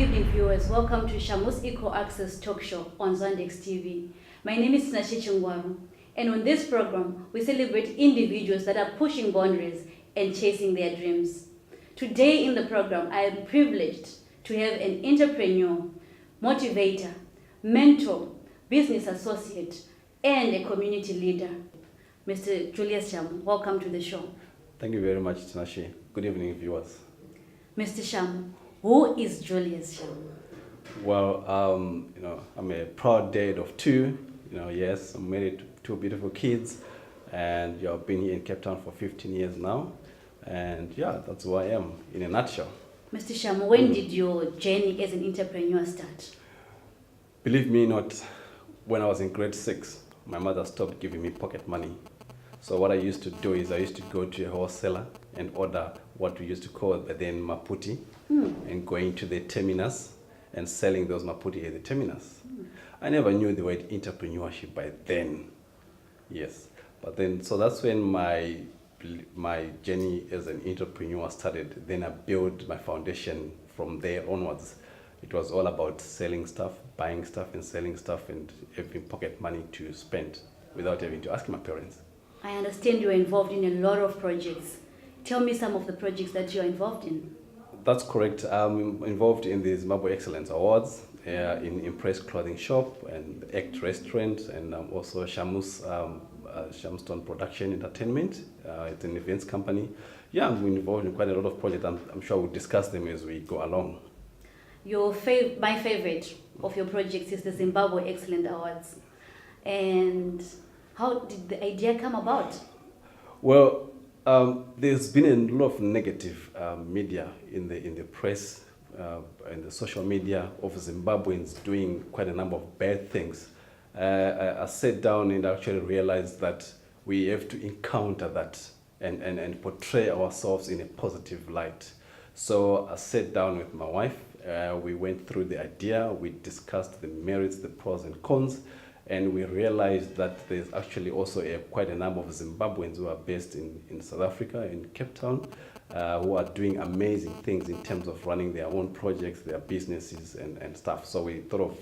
evening, viewers. Welcome to SHAMU's Equal Access Talk Show on Zondex TV. My name is Nashi Chungwaru, and on this program, we celebrate individuals that are pushing boundaries and chasing their dreams. Today in the program, I am privileged to have an entrepreneur, motivator, mentor, business associate, and a community leader, Mr. Julius SHAMU. Welcome to the show. Thank you very much, Tinashi. Good evening, viewers. Mr. SHAMU, who is Julius SHAMU? Well, I'm a proud dad of two. Yes, I'm married to two beautiful kids, and I've been here in Cape Town for 15 years now. And yeah, that's who I am in a nutshell. Mr. SHAMU, when did your journey as an entrepreneur start? Believe me not, when I was in grade 6, my mother stopped giving me pocket money. So what I used to do is I used to go to a wholesaler and order what we used to call then maputi, and going to the terminus and selling those maputi at the terminus. I never knew the word entrepreneurship by then. Yes, but then, so that's when my journey as an entrepreneur started. Then I built my foundation from there onwards. It was all about selling stuff, buying stuff and selling stuff, and having pocket money to spend without having to ask my parents. I understand you're involved in a lot of projects. Tell me some of the projects that you're involved in. That's correct. I'm involved in the Zimbabwe Excellence Awards, in Impress Clothing Shop and ACT Restaurant, and also SHAMU's Shamstone Production Entertainment. It's an events company. Yeah, I'm involved in quite a lot of projects. I'm sure we'll discuss them as we go along. My favorite of your projects is the Zimbabwe Excellence Awards. And how did the idea come about? Well, there's been a lot of negative media in the press and the social media of Zimbabweans doing quite a number of bad things. I sat down and actually realized that we have to encounter that and portray ourselves in a positive light. So I sat down with my wife. We went through the idea. We discussed the merits, the pros and cons. And we realized that there's actually also quite a number of Zimbabweans who are based in South Africa, in Cape Town, who are doing amazing things in terms of running their own projects, their businesses and stuff. So we thought of,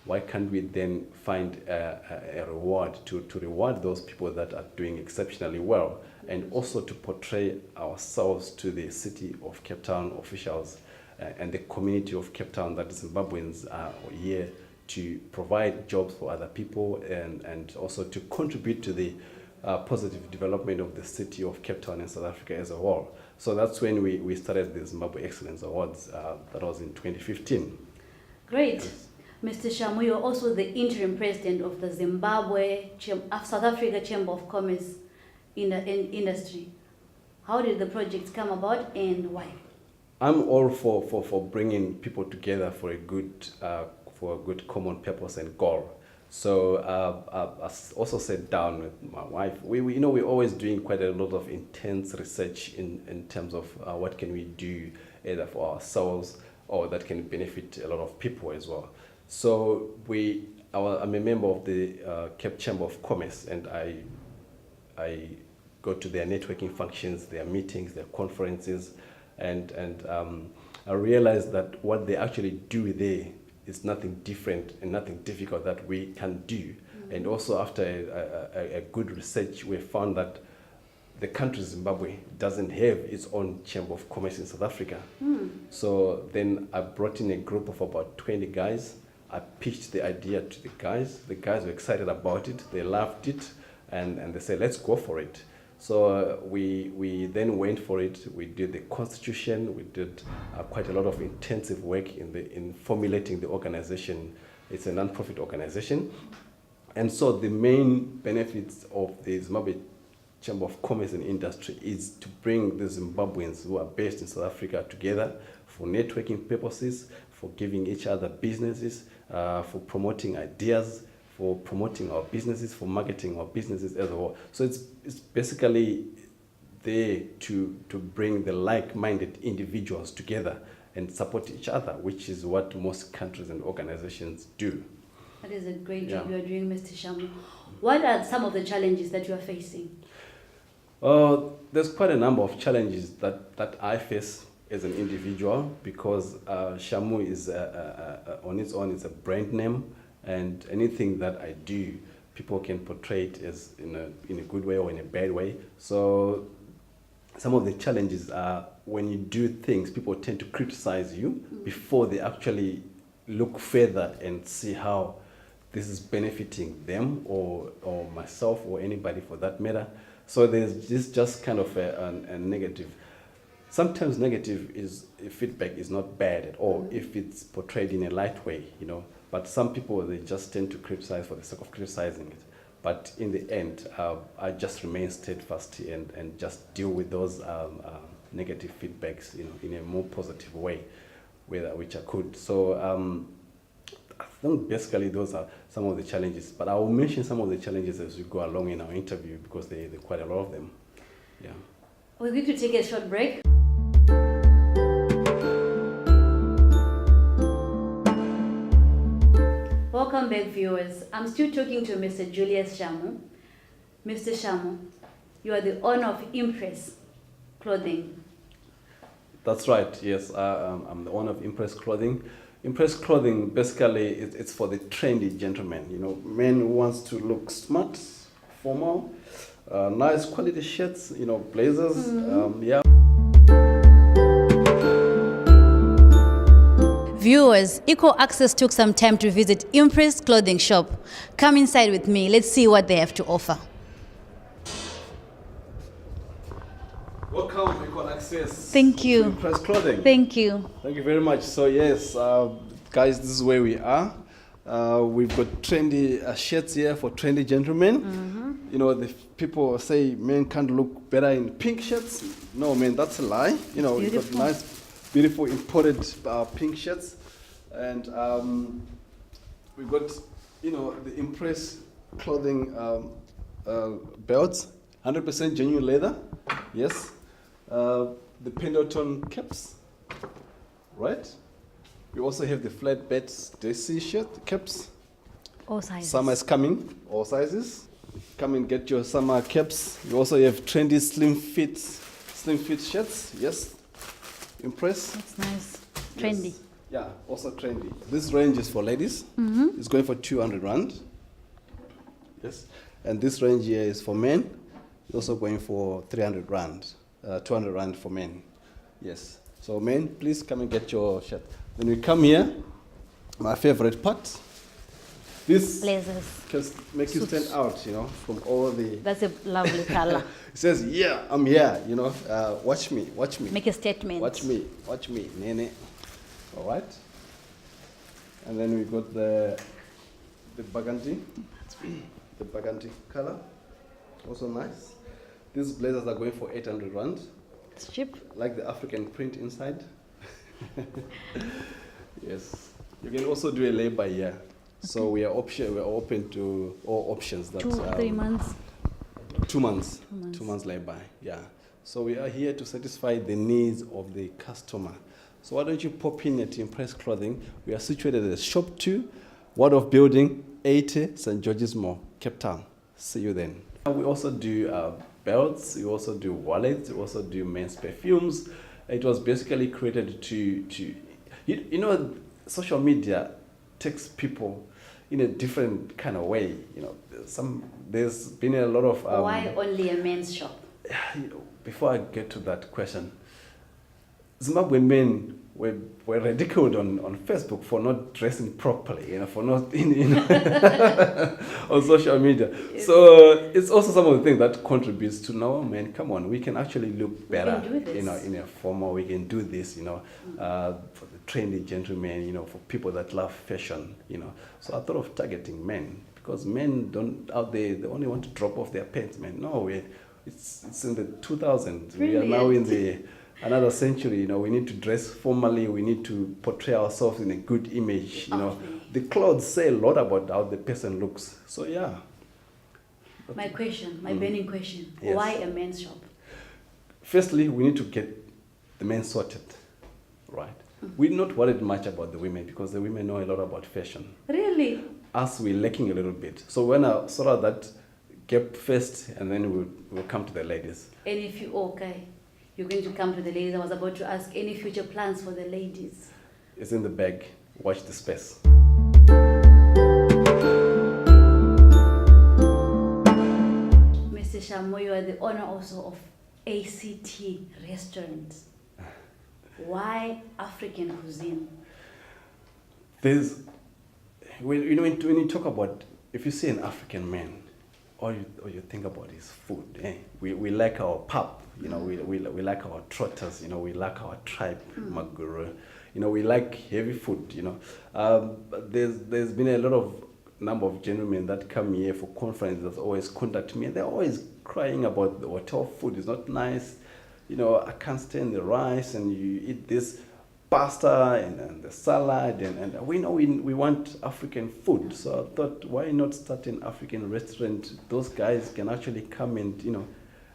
why can't we then find a reward to reward those people that are doing exceptionally well, and also to portray ourselves to the city of Cape Town officials and the community of Cape Town, that Zimbabweans are here to provide jobs for other people and also to contribute to the positive development of the city of Cape Town and South Africa as a whole. So that's when we started the Zimbabwe Excellence Awards. That was in 2015. Great. Yes. Mr. SHAMU, you're also the interim president of the South Africa Chamber of Commerce in the industry. How did the project come about and why? I'm all for bringing people together for a good common purpose and goal. So I also sat down with my wife. We're always doing quite a lot of intense research in terms of what can we do either for ourselves or that can benefit a lot of people as well. So I'm a member of the Cape Chamber of Commerce, and I go to their networking functions, their meetings, their conferences, and I realized that what they actually do there is nothing different and nothing difficult that we can do. And also after a good research, we found that the country Zimbabwe doesn't have its own Chamber of Commerce in South Africa. So then I brought in a group of about 20 guys. I pitched the idea to the guys. The guys were excited about it. They loved it, and they said, let's go for it. So we then went for it. We did the constitution. We did quite a lot of intensive work in formulating the organization. It's a non-profit organization. And so the main benefits of the Zimbabwe Chamber of Commerce and Industry is to bring the Zimbabweans who are based in South Africa together for networking purposes, for giving each other businesses, for promoting ideas, for promoting our businesses, for marketing our businesses as a whole. So it's basically there to bring the like-minded individuals together and support each other, which is what most countries and organizations do. That is a great job you're doing, Mr. SHAMU. What are some of the challenges that you are facing? There's quite a number of challenges that I face as an individual, because SHAMU is on its own, it's a brand name, and anything that I do, people can portray it as in a good way or in a bad way. So some of the challenges are when you do things, people tend to criticize you before they actually look further and see how this is benefiting them or myself or anybody for that matter. So there's this just kind of a negative. Sometimes negative feedback is not bad at all if it's portrayed in a light way, But some people, they just tend to criticize for the sake of criticizing it. But in the end, I just remain steadfast and just deal with those negative feedbacks, in a more positive way, which I could. So I think basically those are some of the challenges. But I will mention some of the challenges as we go along in our interview, because there are quite a lot of them. Yeah. We're going to take a short break. Welcome back, viewers. I'm still talking to Mr. Julius SHAMU. Mr. SHAMU, you are the owner of Impress Clothing. That's right, yes. I'm the owner of Impress Clothing. Impress Clothing, basically, it's for the trendy gentleman, men who wants to look smart, formal, nice quality shirts, blazers, yeah. Viewers, Equal Access took some time to visit Impress Clothing Shop. Come inside with me. Let's see what they have to offer. Welcome, Equal Access. Thank you. To Impress Clothing. Thank you. Thank you very much. So yes, guys, this is where we are. We've got trendy shirts here for trendy gentlemen. The people say men can't look better in pink shirts. No, man, that's a lie. We've got nice, beautiful imported pink shirts, and we've got the Impress Clothing belts, 100% genuine leather. Yes, the Pendleton caps, right? We also have the flatbed Desi shirt caps. All sizes. Summer is coming, all sizes. Come and get your summer caps. We also have trendy slim fit shirts. Yes, Impress. That's nice. Trendy. Yes. Yeah, also trendy. This range is for ladies. It's going for 200 rand. Yes, and this range here is for men. It's also going for 300 rand. 200 rand for men. Yes. So men, please come and get your shirt. Then we come here. My favorite part. This Blazers. can make you stand out, from all the. That's a lovely color. It says, yeah, I'm here, watch me. Make a statement. Watch me, nene. All right. And then we got the burgundy. The burgundy color. Also nice. These blazers are going for 800 rand. It's cheap. Like the African print inside. Yes. You can also do a lay-by here. Okay. So we're open to all options. That 3 months. 2 months. 2 months lay-by, yeah. So we are here to satisfy the needs of the customer. So why don't you pop in at Impress Clothing? We are situated at Shop 2, Ward of Building, 80, St. George's Mall, Cape Town. See you then. We also do belts, we also do wallets, we also do men's perfumes. It was basically created to social media takes people in a different kind of way. There's been a lot of. Why only a men's shop? Before I get to that question, Zimbabwean men were ridiculed on Facebook for not dressing properly, for not on social media. Yes. So it's also some of the things that contributes to now, man, come on, we can actually look better, in a formal. We can do this, for the trendy gentlemen, for people that love fashion, So I thought of targeting men, because men out there, they only want to drop off their pants, man. No, it's in the 2000s. Brilliant. We are now in another century. We need to dress formally. We need to portray ourselves in a good image. The clothes say a lot about how the person looks. So yeah. My burning question: yes. Why a men's shop? Firstly, we need to get the men sorted, right? We're not worried much about the women, because the women know a lot about fashion. Really? Us, we're lacking a little bit. So when I sort out that gap first, and then we'll come to the ladies. And if you you're going to come to the ladies. I was about to ask any future plans for the ladies. It's in the bag. Watch the space. Mr. SHAMU, you are the owner also of ACT Restaurant. Why African cuisine? When you talk about, if you see an African man, all you think about is food. Eh? We like our pap, we like our trotters, we like our tribe, maguru. We like heavy food, There's been a lot of number of gentlemen that come here for conferences that always contact me, and they're always crying about the hotel food is not nice. I can't stand the rice, and you eat this pasta and the salad, and we know we want African food. So I thought, why not start an African restaurant? Those guys can actually come and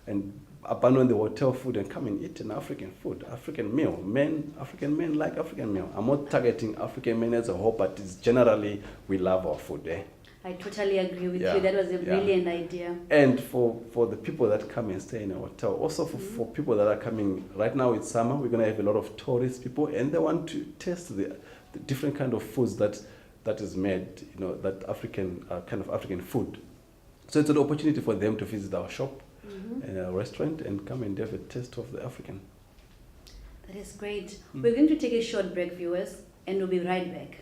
and abandon the hotel food and come and eat an African food, African meal. African men like African meal. I'm not targeting African men as a whole, but it's generally we love our food. I totally agree with you. That was a brilliant idea. And for the people that come and stay in a hotel, also for people that are coming, right now it's summer, we're going to have a lot of tourist people, and they want to taste the different kind of foods that is made, that African, kind of African food. So it's an opportunity for them to visit our shop and our restaurant and come and have a taste of the African. That is great. We're going to take a short break, viewers, and we'll be right back.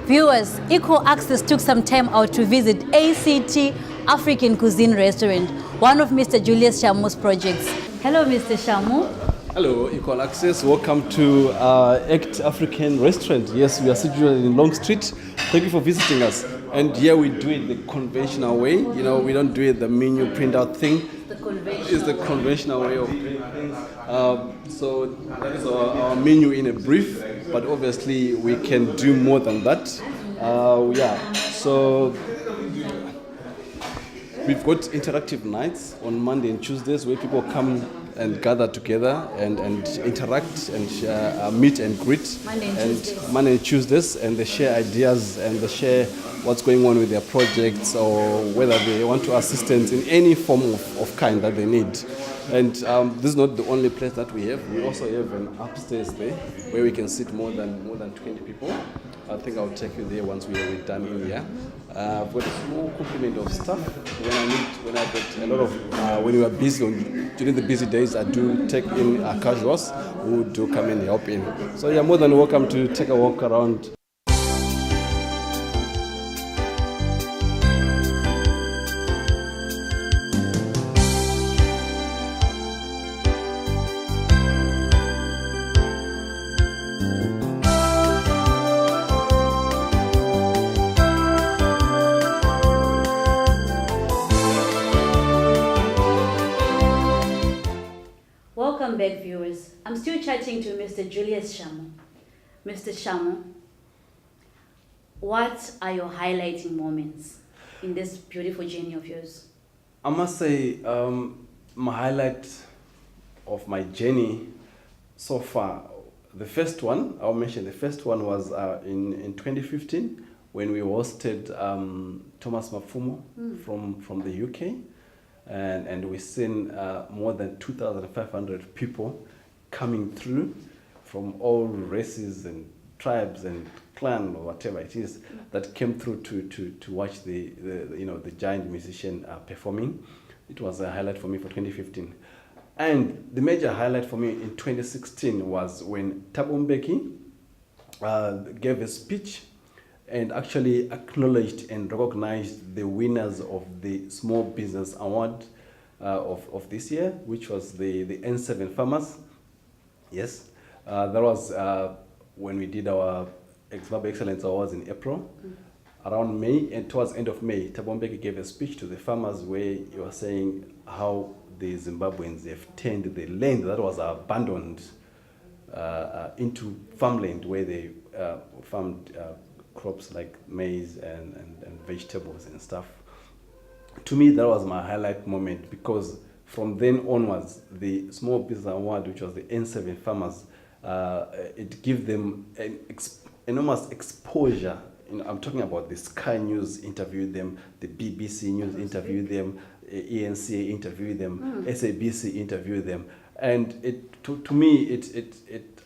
Viewers, Equal Access took some time out to visit ACT African Cuisine Restaurant, one of Mr. Julius SHAMU's projects. Hello, Mr. SHAMU. Hello, Equal Access. Welcome to ACT African Restaurant. Yes, we are situated in Long Street. Thank you for visiting us. And here we do it the conventional way. We don't do it the menu printout thing. It's the conventional way of doing things. So that is our menu in a brief, but obviously we can do more than that. So we've got interactive nights on Monday and Tuesdays where people come and gather together and interact and share, meet and greet. Monday and Tuesdays, and they share ideas and they share what's going on with their projects, or whether they want to assistance in any form of kind that they need. And this is not the only place that we have. We also have an upstairs there where we can sit more than 20 people. I think I'll take you there once we're done in here. I've got a small complement of staff. When we are busy during the busy days, I do take in casuals who do come and help in. So you're more than welcome to take a walk around. Welcome back, viewers. I'm still chatting to Mr. Julius SHAMU. Mr. SHAMU, what are your highlighting moments in this beautiful journey of yours? I must say, my highlight of my journey so far, the first one was in 2015 when we hosted Thomas Mafumo from the UK. And we've seen more than 2,500 people coming through from all races and tribes and clan or whatever it is that came through to watch the giant musician performing. It was a highlight for me for 2015. And the major highlight for me in 2016 was when Thabo Mbeki gave a speech and actually acknowledged and recognized the winners of the Small Business Award of this year, which was the N7 farmers. Yes, that was when we did our Zimbabwe Excellence Awards in April. Around May, and towards the end of May, Thabo Mbeki gave a speech to the farmers where he was saying how the Zimbabweans have turned the land that was abandoned into farmland, where they farmed crops like maize and vegetables and stuff. To me, that was my highlight moment, because from then onwards, the Small Business Award, which was the N7 farmers, it gave them an enormous exposure. I'm talking about the Sky News interviewed them, the BBC News interviewed them. ENCA interview them, SABC interview them, and to me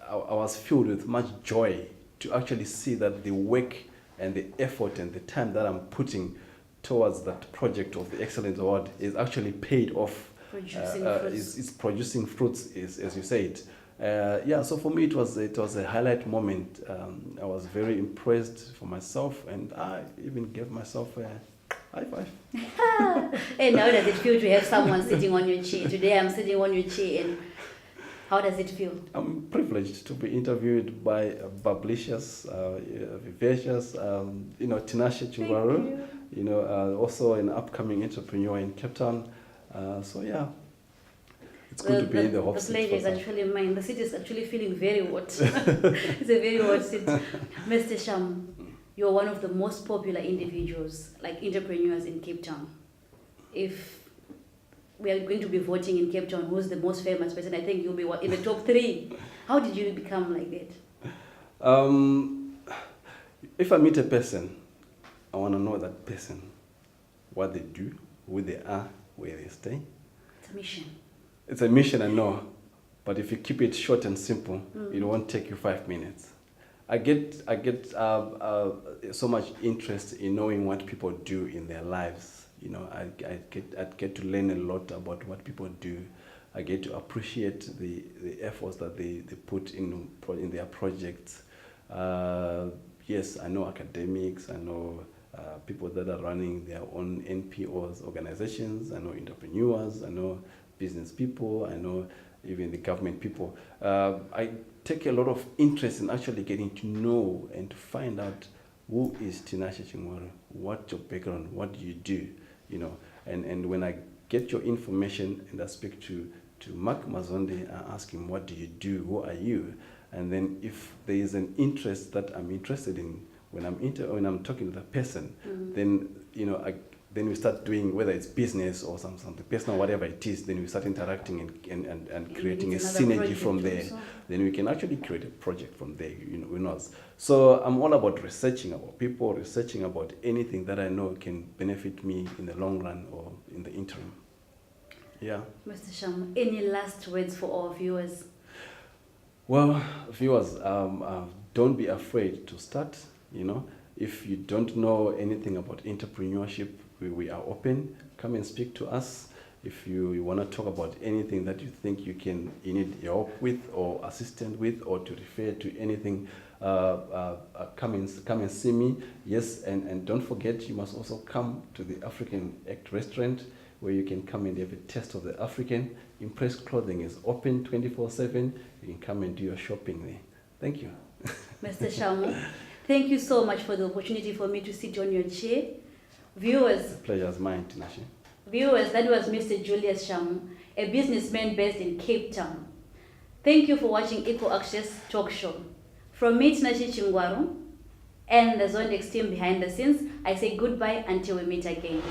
I was filled with much joy to actually see that the work and the effort and the time that I'm putting towards that project of the Excellence Award is actually paid off. It's producing fruits, as you said. So for me it was a highlight moment. I was very impressed for myself, and I even gave myself a high five. And how does it feel to have someone sitting on your chair? Today I'm sitting on your chair, and how does it feel? I'm privileged to be interviewed by a publicious, vivacious, Tinashe Chungwaru, also an upcoming entrepreneur in Cape Town. It's good to be in the hot seat. The pleasure is actually mine. The city is actually feeling very hot. It's a very hot seat. Mr. SHAMU, you're one of the most popular individuals, like entrepreneurs in Cape Town. If we are going to be voting in Cape Town, who's the most famous person, I think you'll be in the top 3. How did you become like that? If I meet a person, I want to know that person, what they do, who they are, where they stay. It's a mission. It's a mission, I know, but if you keep it short and simple, it won't take you 5 minutes. I get so much interest in knowing what people do in their lives. I get to learn a lot about what people do. I get to appreciate the efforts that they put in their projects. Yes, I know academics, I know people that are running their own NPOs, organizations, I know entrepreneurs, I know business people, I know even the government people. I take a lot of interest in actually getting to know and to find out who is Tinashe Chungwaru, what's your background, what do you do, and when I get your information and I speak to Mark Mazonde, I ask him, what do you do, who are you? And then if there is an interest that I'm interested in, when I'm talking to the person, then then we start doing, whether it's business or something personal, whatever it is, then we start interacting and creating a synergy from there. Also. Then we can actually create a project from there, So I'm all about researching about people, researching about anything that I know can benefit me in the long run or in the interim. Yeah. Mr. SHAMU, any last words for our viewers? Well, viewers, don't be afraid to start, If you don't know anything about entrepreneurship, we are open. Come and speak to us. If you want to talk about anything that you think you need help with or assistance with, or to refer to anything, come and see me. Yes, and don't forget, you must also come to the African Act restaurant, where you can come and have a taste of the African. Impress Clothing is open 24/7. You can come and do your shopping there. Thank you. Mr. SHAMU, thank you so much for the opportunity for me to sit on your chair. Viewers, the pleasure is mine, Tinashe. Viewers, that was Mr. Julius SHAMU, a businessman based in Cape Town. Thank you for watching Equal Access Talk Show. From me, Tinashe Chungwaru, and the Zondex team behind the scenes, I say goodbye until we meet again.